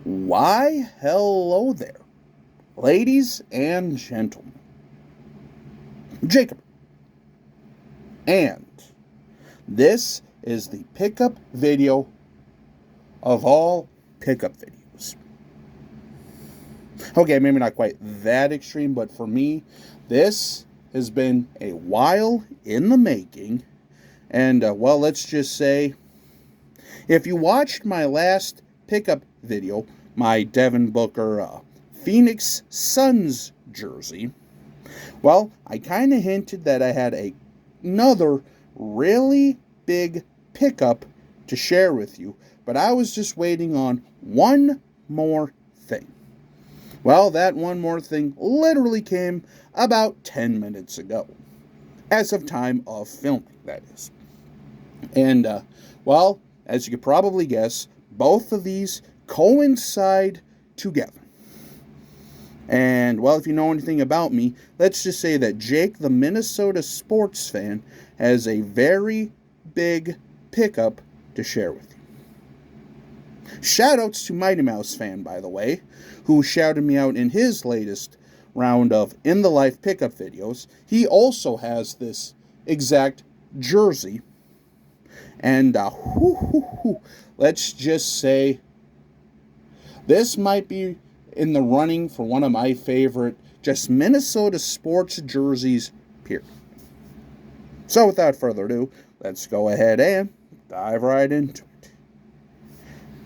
Why, hello there, ladies and gentlemen. Jacob. And this is the pickup video of all pickup videos. Okay, maybe not quite that extreme, but for me, this has been a while in the making. And, well, let's just say, if you watched my last pickup video, my Devin Booker Phoenix Suns jersey, well, I kind of hinted that I had another really big pickup to share with you, but I was just waiting on one more thing. Well, that one more thing literally came about 10 minutes ago, as of time of filming, that is. And, well, as you could probably guess, both of these coincide together. And, well, if you know anything about me, let's just say that Jake, the Minnesota sports fan, has a very big pickup to share with you. Shoutouts to Mighty Mouse fan, by the way, who shouted me out in his latest round of In the Life pickup videos. He also has this exact jersey. And, let's just say, this might be in the running for one of my favorite just Minnesota sports jerseys, period. So without further ado, let's go ahead and dive right into it.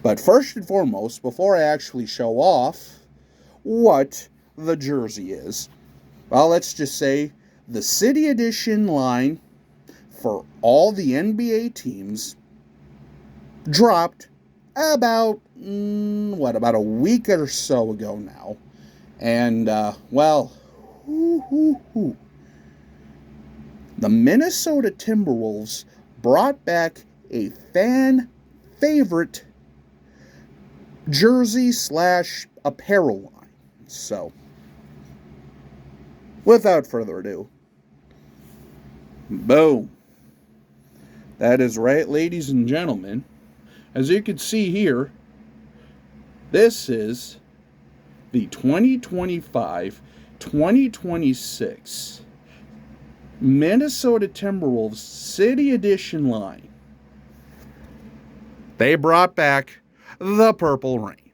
But first and foremost, before I actually show off what the jersey is, well, let's just say the City Edition line for all the NBA teams dropped about a week or so ago now. And, well, the Minnesota Timberwolves brought back a fan favorite jersey / apparel line. So, without further ado, boom. That is right, ladies and gentlemen. As you can see here, this is the 2025-2026 Minnesota Timberwolves City Edition line. They brought back the Purple Rain.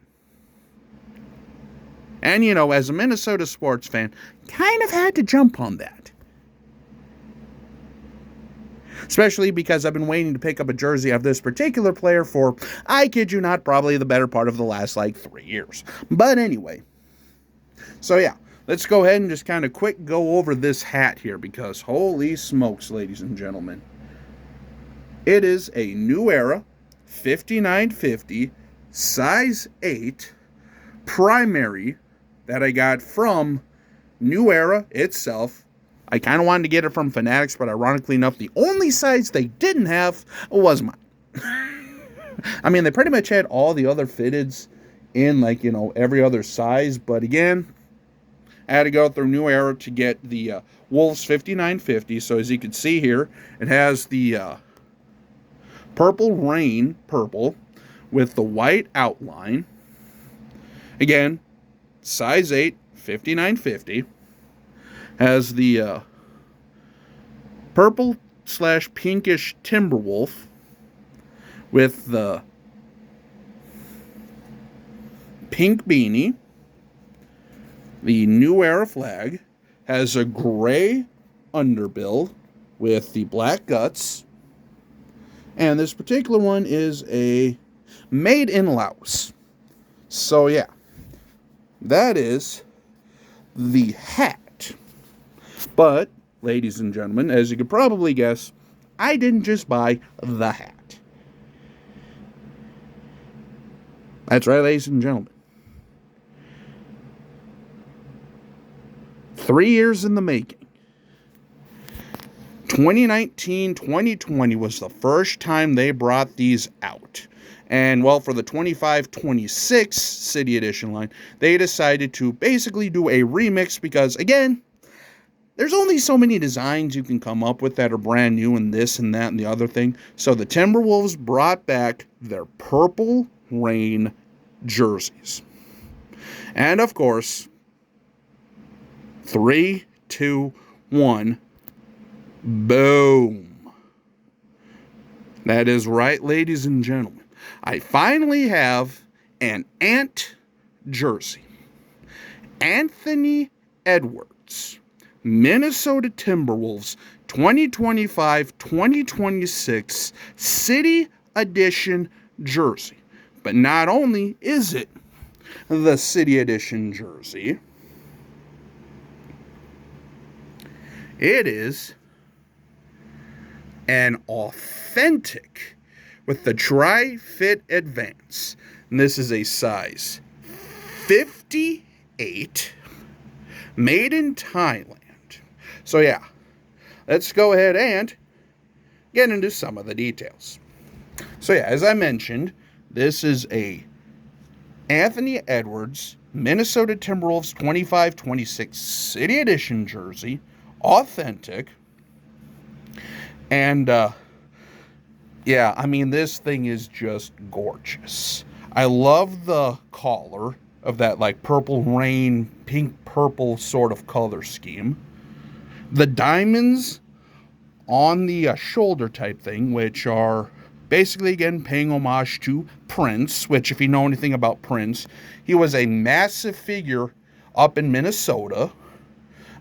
And, you know, as a Minnesota sports fan, kind of had to jump on that. Especially because I've been waiting to pick up a jersey of this particular player for, I kid you not, probably the better part of the last, 3 years. But anyway. So yeah, let's go ahead and just kind of quick go over this hat here, because holy smokes, ladies and gentlemen. It is a New Era 5950 size 8 primary that I got from New Era itself. I kind of wanted to get it from Fanatics, but ironically enough, the only size they didn't have was mine. I mean, they pretty much had all the other fitteds in, every other size. But again, I had to go through New Era to get the Wolves 5950. So as you can see here, it has the Purple Rain purple with the white outline. Again, size 8, 5950. Has the purple / pinkish Timberwolf with the pink beanie. The New Era flag has a gray underbill with the black guts. And this particular one is a made in Laos. So yeah, that is the hat. But, ladies and gentlemen, as you could probably guess, I didn't just buy the hat. That's right, ladies and gentlemen. 3 years in the making. 2019-2020 was the first time they brought these out. And, well, for the 25-26 City Edition line, they decided to basically do a remix because, again, there's only so many designs you can come up with that are brand new and this and that and the other thing. So the Timberwolves brought back their Purple Rain jerseys. And of course, 3, 2, 1, boom. That is right, ladies and gentlemen. I finally have an Ant jersey. Anthony Edwards, Minnesota Timberwolves 2025-2026 City Edition jersey. But not only is it the City Edition jersey, it is an authentic with the Dry Fit Advance. And this is a size 58, made in Thailand. So yeah, let's go ahead and get into some of the details. So yeah, as I mentioned, this is a Anthony Edwards Minnesota Timberwolves 25-26 City Edition jersey, authentic. And yeah, I mean, this thing is just gorgeous. I love the collar of that like purple rain, pink purple sort of color scheme. The diamonds on the shoulder type thing, which are basically, again, paying homage to Prince, which, if you know anything about Prince, he was a massive figure up in Minnesota.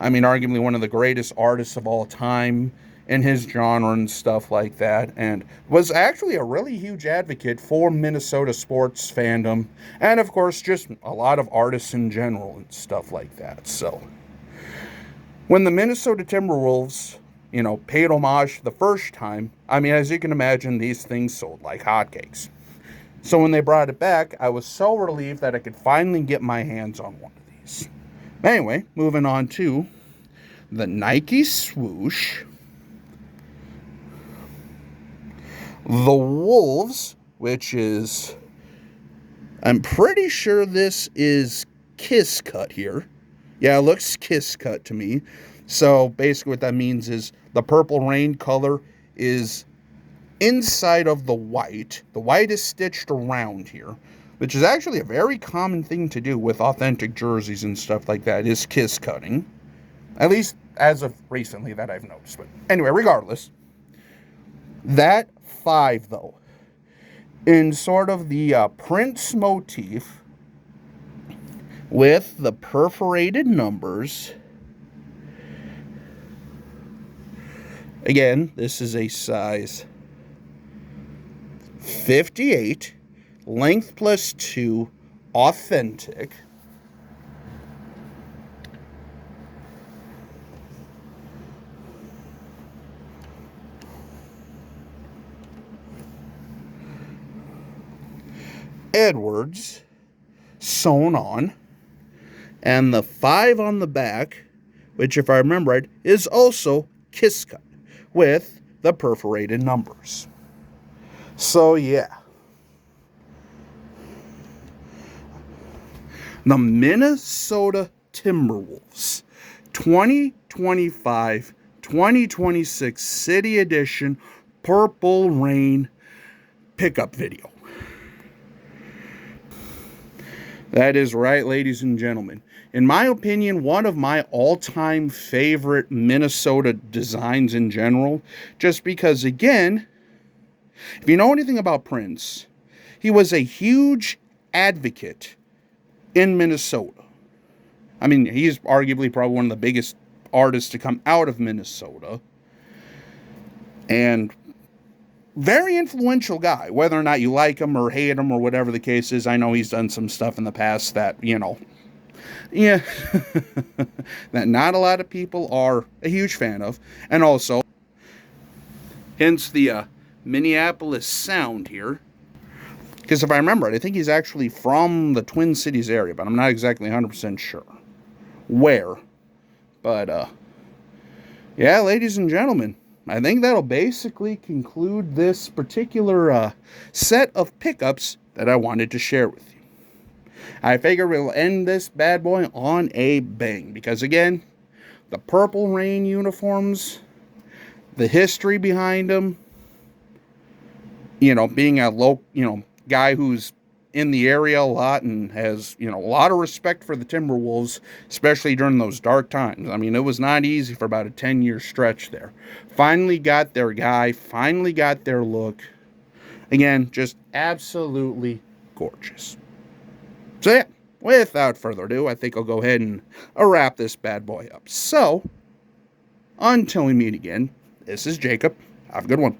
I mean, arguably one of the greatest artists of all time in his genre and stuff like that, and was actually a really huge advocate for Minnesota sports fandom, and of course, just a lot of artists in general and stuff like that. So, when the Minnesota Timberwolves, paid homage the first time, I mean, as you can imagine, these things sold like hotcakes. So when they brought it back, I was so relieved that I could finally get my hands on one of these. Anyway, moving on to the Nike swoosh. The Wolves, which is, I'm pretty sure this is Kiss cut here. Yeah, it looks Kiss cut to me. So basically what that means is the purple rain color is inside of the white. The white is stitched around here, which is actually a very common thing to do with authentic jerseys and stuff like that, is Kiss cutting. At least as of recently that I've noticed. But anyway, regardless, that 5, though, in sort of the Prince motif with the perforated numbers. Again, this is a size 58, length plus 2, authentic. Edwards sewn on, and the 5 on the back, which, if I remember right, is also Kiss cut with the perforated numbers. So yeah, the Minnesota Timberwolves 2025-2026 City Edition Purple Rain pickup video. That is right, ladies and gentlemen. In my opinion, one of my all-time favorite Minnesota designs in general, just because, again, if you know anything about Prince, he was a huge advocate in Minnesota. I mean, he's arguably probably one of the biggest artists to come out of Minnesota. And very influential guy, whether or not you like him or hate him or whatever the case is. I know he's done some stuff in the past that, yeah, that not a lot of people are a huge fan of. And also, hence the Minneapolis sound here. Because if I remember it, I think he's actually from the Twin Cities area, but I'm not exactly 100% sure where. But, yeah, ladies and gentlemen, I think that'll basically conclude this particular set of pickups that I wanted to share with you. I figure we'll end this bad boy on a bang, because again, the Purple Rain uniforms, the history behind them, being a low, guy who's in the area a lot and has, a lot of respect for the Timberwolves, especially during those dark times. I mean, it was not easy for about a 10-year stretch there. Finally got their guy, finally got their look. Again, just absolutely gorgeous. So yeah, without further ado, I think I'll go ahead and wrap this bad boy up. So, until we meet again, this is Jacob. Have a good one.